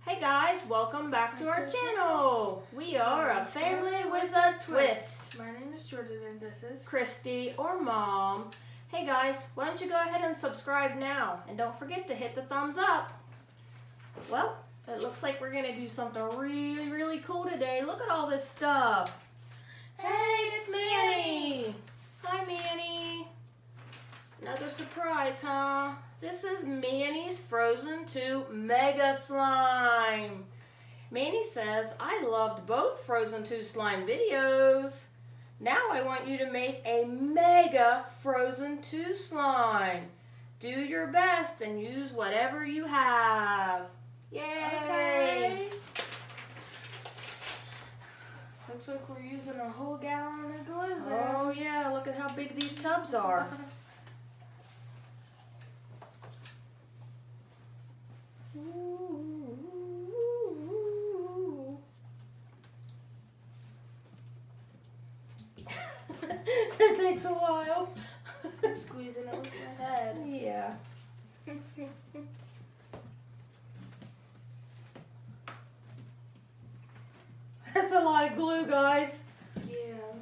Hey guys, welcome back to our channel. We are a family with a twist. My name is Jordan and this is Christy or Mom. Hey guys, why don't you go ahead and subscribe now, and don't forget to hit the thumbs up. Well, it looks like we're gonna do something really cool today. Look at all this stuff. Hey, it's Manny. Hi, Manny. Another surprise, huh? This is Manny's Frozen 2 Mega Slime. Manny says, I loved both Frozen 2 slime videos. Now I want you to make a Mega Frozen 2 slime. Do your best and use whatever you have. Yay! Okay. Looks like we're using a whole gallon of glue there. Oh yeah, look at how big these tubs are. It takes a while. I'm squeezing it with my head. Yeah. That's a lot of glue, guys. Yeah.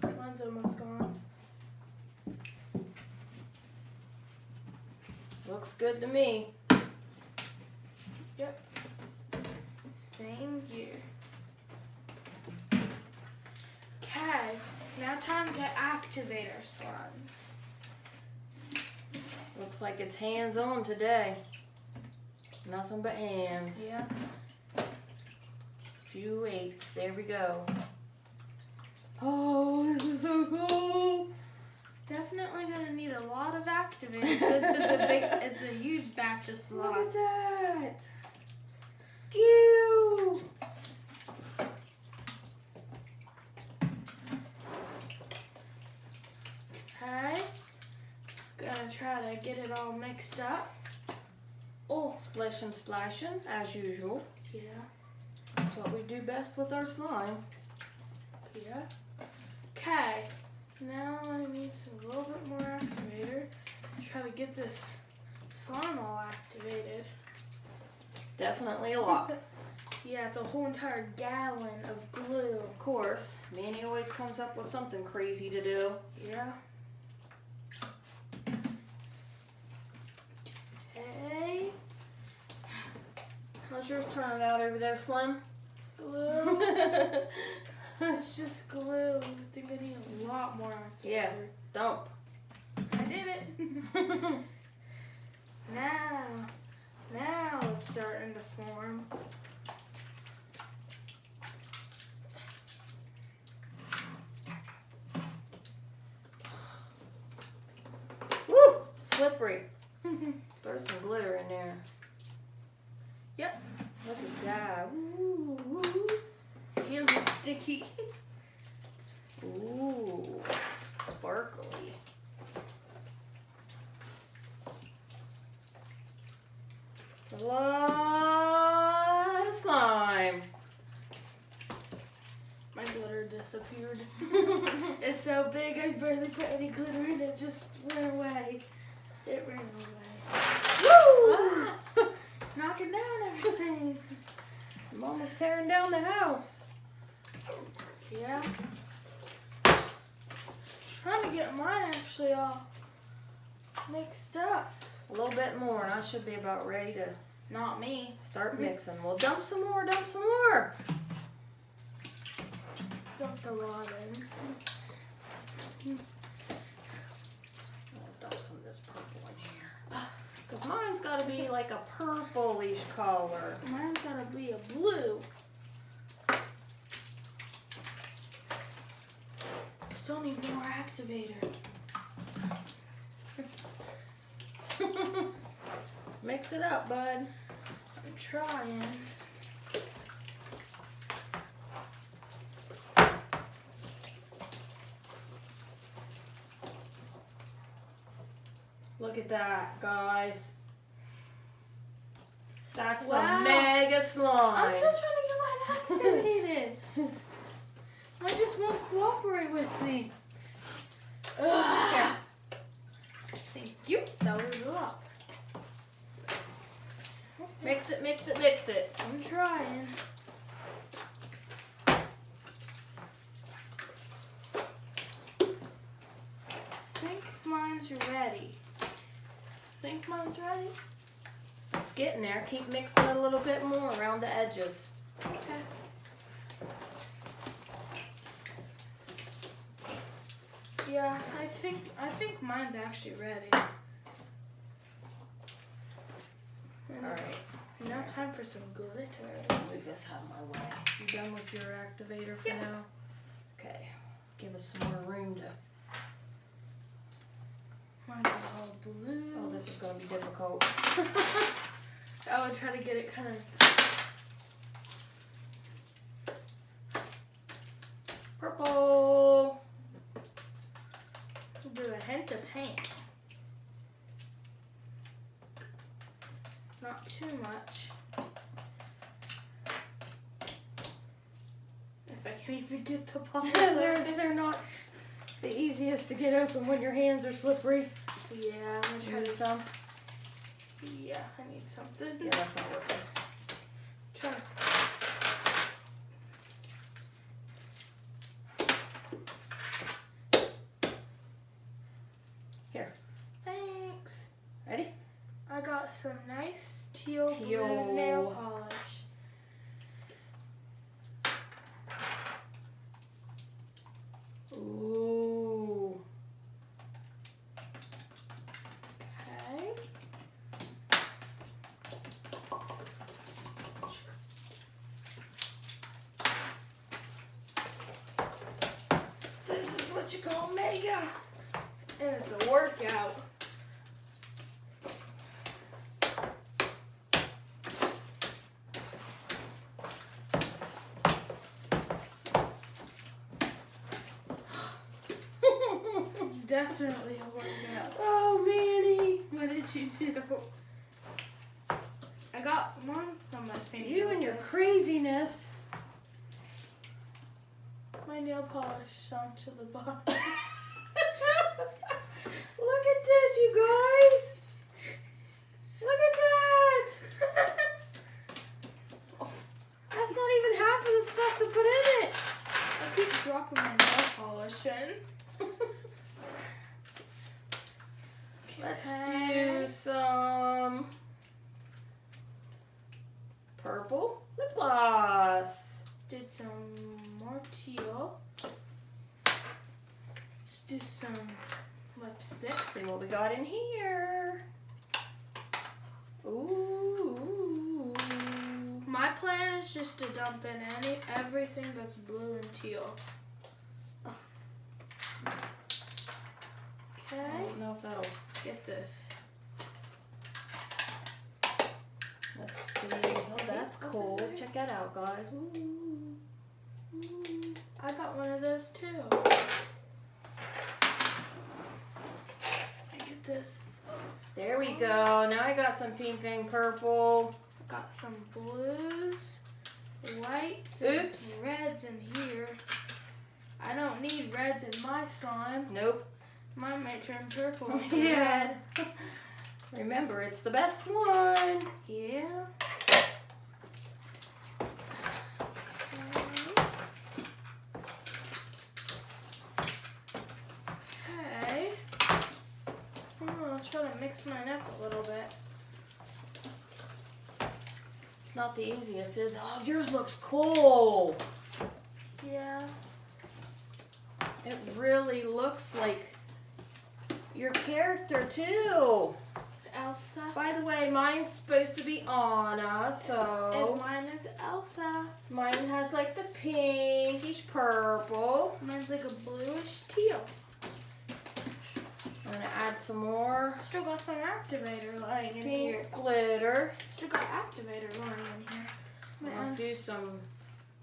Mine's almost gone. Looks good to me. Yep. Same here. Okay, now time to activate our slimes. Looks like it's hands-on today. Nothing but hands. Yeah. Few eights. There we go. Oh, this is so cool. Definitely gonna need a lot of activators. It's a huge batch of slime. Look at that. Cute. Okay. Gonna try to get it all mixed up. Oh, splishing, splashing, as usual. Yeah. That's what we do best with our slime. Yeah. Okay. Now I need a little bit more activator. Try to get this slime all activated. Definitely a lot. Yeah, it's a whole entire gallon of glue. Of course, Manny always comes up with something crazy to do. Yeah. Okay. How's yours turning out over there, Slim? Glue. It's just glue. I think I need a lot more activator. Yeah, dump. I did it. Now it's starting to form. Woo! Slippery. Throw some glitter in there. Yep. Look at that. Ooh. Hands are sticky. Ooh. Sparkly. It's a lot of slime. My glitter disappeared. It's so big I barely put any glitter in it. Just went away. It ran away. Woo! Ah, knocking down everything. Mama's tearing down the house. Yeah. Trying to get mine actually all mixed up. A little bit more and I should be about ready to Not me. start mixing. Well, dump some more, dump some more. Dumped a lot in. I'll dump some of this purple in here. Because mine's got to be like a purplish color. Mine's gotta be a blue. Still need more activator. Mix it up, bud. I'm trying. Look at that, guys. That's Wow. a mega slime. I'm still trying to get mine activated. I just won't cooperate with me. Ugh. Thank you. That was a lot. Mix it, mix it, mix it. I'm trying. I think mine's ready. It's getting there. Keep mixing it a little bit more around the edges. Okay. Yeah, I think mine's actually ready. Alright. Now time for some glitter. Move this out of my way. You done with your activator for now? Okay. Give us some more room to... Mine's all blue. Oh, this is going to be difficult. I would try to get it kind of... Purple. Do a hint of paint. Not too much. If I can even get the ball. They're not the easiest to get open when your hands are slippery. Yeah, I'm gonna try Need to. some? Yeah, I need something. Yeah, that's not working. Try. Here. Thanks. Ready? I got some nice teal Teal. blue nail polish. Ooh. Okay. This is what you call mega. And it's a workout. It's definitely a workout. Oh, Manny. What did you do? I got one on my finger. You and your craziness. My nail polish sunk to the bottom. Look at this, you guys. Look at that. That's not even half of the stuff to put in it. I keep dropping my nail polish in. Let's Okay. do some purple lip gloss. Did some more teal. Let's do some lipstick. Let's see what we got in here. Ooh. My plan is just to dump in everything that's blue and teal. I Okay, don't know if that'll... get this. Let's see. Oh, that's cool. Check that out, guys. Ooh. Ooh. I got one of those too. I get this. There we go. Now I got some pink and purple. Got some blues, whites, Oops. and reds in here. I don't need reds in my slime. Nope. Mine might turn purple. Oh, with the yeah. red. Remember, it's the best one. Yeah. Okay. I'll try to mix mine up a little bit. It's not the easiest, is it? Oh, yours looks cool. Yeah. It really looks like your character, too. Elsa. By the way, mine's supposed to be Anna, so... And mine is Elsa. Mine has like the pinkish purple. Mine's like a bluish teal. I'm gonna add some more Still got some activator lying in here. pink glitter. Still got activator lying in here. I'm Might gonna add, do some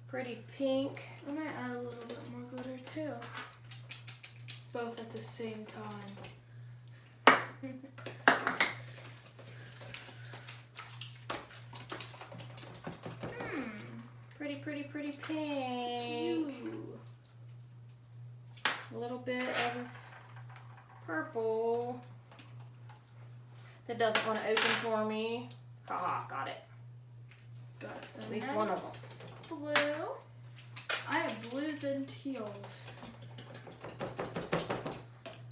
pretty pink. I might add a little bit more glitter too. Both at the same time. Pretty, pretty, pretty pink. Ooh. A little bit of this purple. That doesn't want to open for me. Haha, got it. Got some At least nice one of them. blue. I have blues and teals.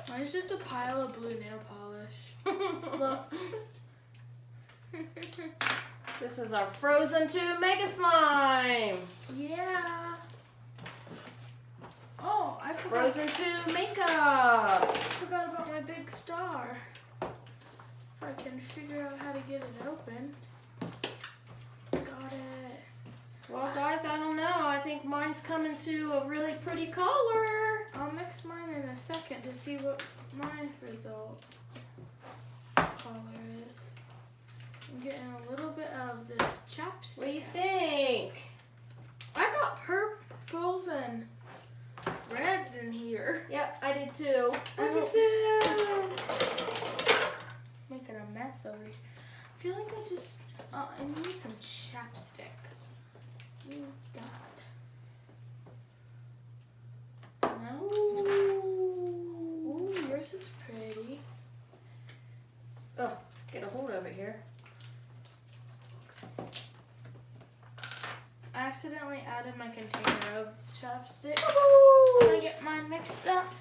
Mine's just a pile of blue nail polish. Look. This is our Frozen 2 Mega Slime. Yeah. Oh, I Frozen 2 makeup. forgot about my big star. If I can figure out how to get it open. Got it. Well, guys, I don't know. I think mine's coming to a really pretty color. I'll mix mine in a second to see what my result color is. I'm getting a little bit of this chapstick. What do you think? I got purples and reds in here. Yep, I did too. I Look at this. Making a mess over here. I feel like I need some chapstick. No? Ooh, yours is pretty. Oh, get a hold of it here. I accidentally added my container of chapstick. Bubbles. Can I get mine mixed up?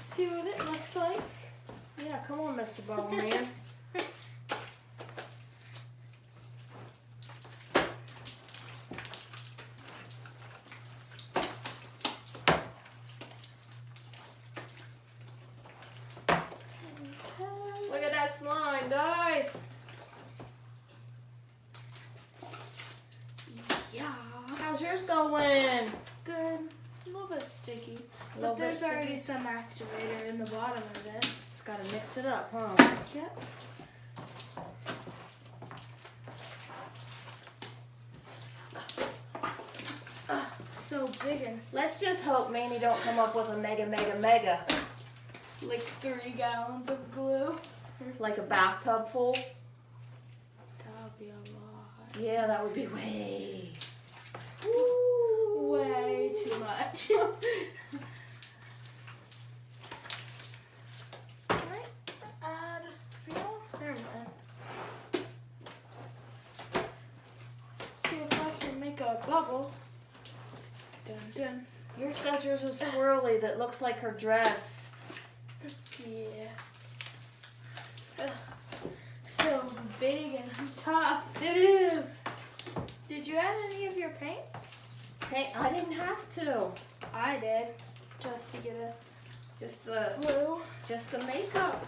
See what it looks like? Yeah, come on, Mr. Bubble Man. Look at that slime, guys. Yeah. How's yours going? Good. A little bit sticky. A little But there's bit already sticky. some activator in the bottom of it. Just gotta mix it up, huh? Yep. So big and Let's just hope Manny don't come up with a mega. like 3 gallons of glue. Like a bathtub full. That would be a lot. Yeah, that would be way. Way too much. Right? Add, no, never mind. See if I can make a bubble. Dun dun. Yours says yours is swirly that looks like her dress. Yeah. Ugh. So big and tough. It is. Did you add any of your paint? Hey, I didn't have to. I did. Just to get a Just the makeup.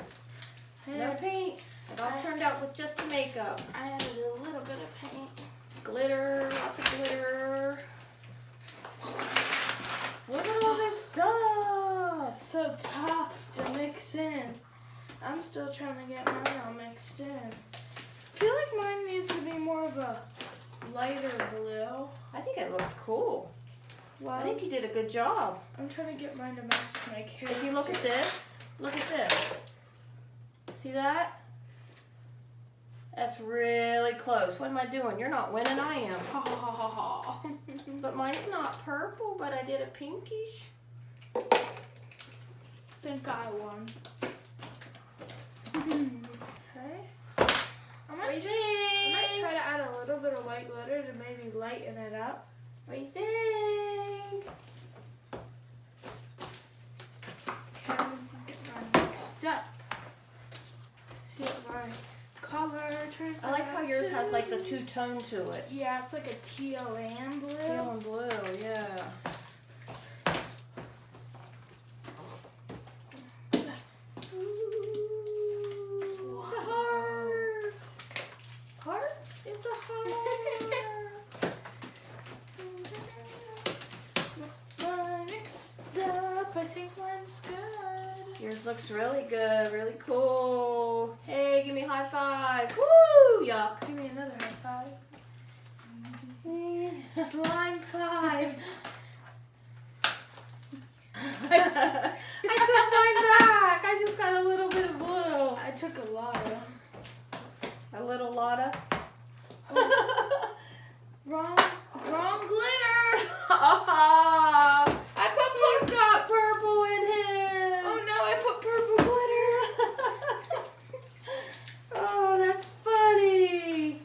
glue. No paint. It all turned out with just the makeup. I added a little bit of paint. Glitter, lots of glitter. Look at all this stuff. So tough to mix in. I'm still trying to get mine all mixed in. I feel like mine needs to be more of a lighter blue. I think it looks cool. Well, I think you did a good job. I'm trying to get mine to match my character. If you look at this, look at this. See that? That's really close. What am I doing? You're not winning, I am. Ha ha ha ha ha. But mine's not purple, but I did a pinkish. Think I won. Okay. I What do you might think? try to add a little bit of white glitter to maybe lighten it up. What do you think? Okay, get mine mixed up. See what my color turns out. I like how yours has like the two-tone to it. Yeah, it's like a teal and blue. Teal and blue, yeah. Ooh, It's a heart. Heart? It's a heart. Mine mixed up. I think mine's good. Yours looks really good, really cool. Hey, give me a high five. Woo! Yuck. Give me another high five. Slime 5. I took mine back. I just got a little bit of blue. I took a lot of. A little lotta. Wrong glitter. I put He's got purple in his. Oh no, I put purple glitter. Oh, that's funny.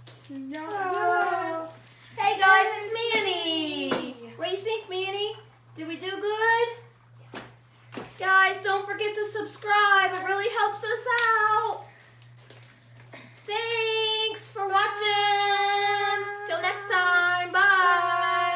Snot. guys, don't forget to subscribe. It really helps us out.